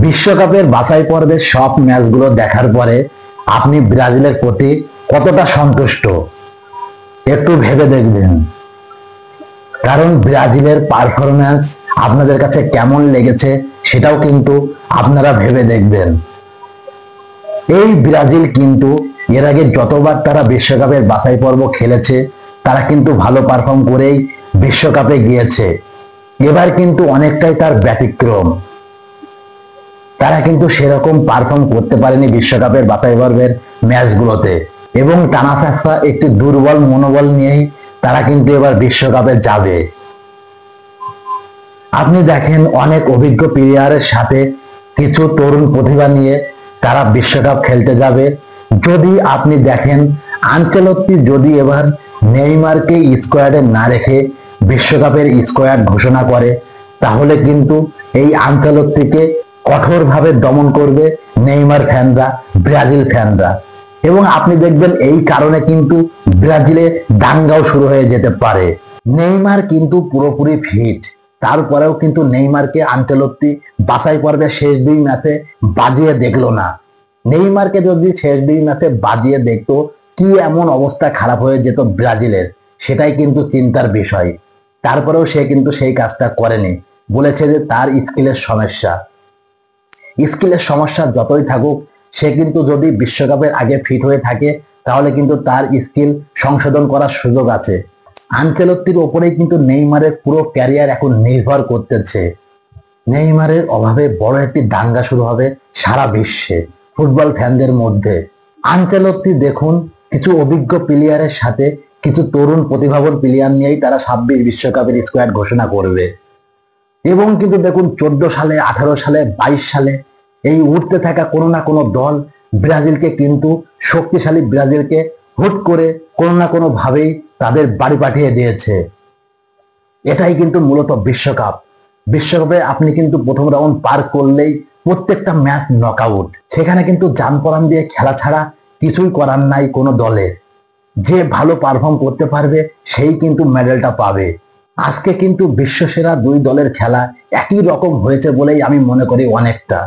বিশ্বকাপের বাছাই পর্বের সব ম্যাচগুলো দেখার পরে আপনি ব্রাজিলের প্রতি কতটা সন্তুষ্ট একটু ভেবে দেখবেন। কারণ ব্রাজিলের পারফরম্যান্স আপনাদের কাছে কেমন লেগেছে সেটাও কিন্তু আপনারা ভেবে দেখবেন। এই ব্রাজিল কিন্তু এর আগে যতবার তারা বিশ্বকাপের বাছাই পর্ব খেলেছে তারা কিন্তু ভালো পারফর্ম করেই বিশ্বকাপে গিয়েছে। এবার কিন্তু অনেকটাই তার ব্যতিক্রম। তারা কিন্তু সেরকম পারফর্ম করতে পারেনি বিশ্বকাপের বাছাই পর্বের ম্যাচগুলোতে এবং টানা চাষা একটি দুর্বল মনোবল নিয়েই তারা কিন্তু এবার বিশ্বকাপে যাবে। আপনি দেখেন অনেক অভিজ্ঞ প্লেয়ারের সাথে কিছু তরুণ প্রতিভা নিয়ে তারা বিশ্বকাপ খেলতে যাবে। যদি আপনি দেখেন আনচেলত্তি যদি এবার নেইমারকে স্কোয়াডে না রেখে বিশ্বকাপের স্কোয়াড ঘোষণা করে তাহলে কিন্তু এই আনচেলত্তিকে কঠোরভাবে দমন করবে নেইমার ফ্যানরা, ব্রাজিল ফ্যানরা। এবং আপনি দেখবেন এই কারণে কিন্তু ব্রাজিলে দাঙ্গাও শুরু হয়ে যেতে পারে। নেইমার কিন্তু পুরোপুরি ফিট, তারপরেও কিন্তু নেইমারকে আনচেলত্তি বাছাই পর্বে শেষ দুই ম্যাচে বাজিয়ে দেখলো না। নেইমারকে যদি শেষ দুই ম্যাচে বাজিয়ে দেখতো কি এমন অবস্থা খারাপ হয়ে যেত ব্রাজিলের, সেটাই কিন্তু চিন্তার বিষয়। তারপরেও সে কিন্তু সেই কাজটা করেনি, বলেছে যে তার স্কিলের সমস্যা। স্কিলের সমস্যা যতই থাকুক সে কিন্তু যদি বিশ্বকাপের আগে ফিট হয়ে থাকে তাহলে কিন্তু তার স্কিল সংশোধন করার সুযোগ আছে। আনচেলত্তির ওপরেই কিন্তু নেইমারের পুরো ক্যারিয়ার এখন নির্ভর করতেছে। নেইমারের অভাবে বড় একটি দাঙ্গা শুরু হবে সারা বিশ্বে ফুটবল ফ্যানদের মধ্যে। আনচেলত্তি দেখুন কিছু অভিজ্ঞ প্লেয়ারের সাথে কিছু তরুণ প্রতিভাবান প্লেয়ার নিয়েই তারা 26 বিশ্বকাপের স্কোয়াড ঘোষণা করবে। এবং কিন্তু দেখুন 14 সালে, 18 সালে, 22 সালে এই উঠতে থাকা কোনো না কোনো দল ব্রাজিলকে কিন্তু শক্তিশালী ব্রাজিলকে হুট করে কোনো না কোনো ভাবেই তাদের বাড়ি পাঠিয়ে দিয়েছে। এটাই কিন্তু মূলত বিশ্বকাপ। বিশ্বকাপে আপনি কিন্তু প্রথম রাউন্ড পার করলেই প্রত্যেকটা ম্যাচ নকআউট। সেখানে কিন্তু জান প্রাণ দিয়ে খেলা ছাড়া কিছুই করার নাই কোনো দলের। যে ভালো পারফর্ম করতে পারবে সেই কিন্তু মেডেলটা পাবে। আজকে কিন্তু বিশ্বসেরা দুই দলের খেলা একই রকম হয়েছে বলেই আমি মনে করি অনেকটা।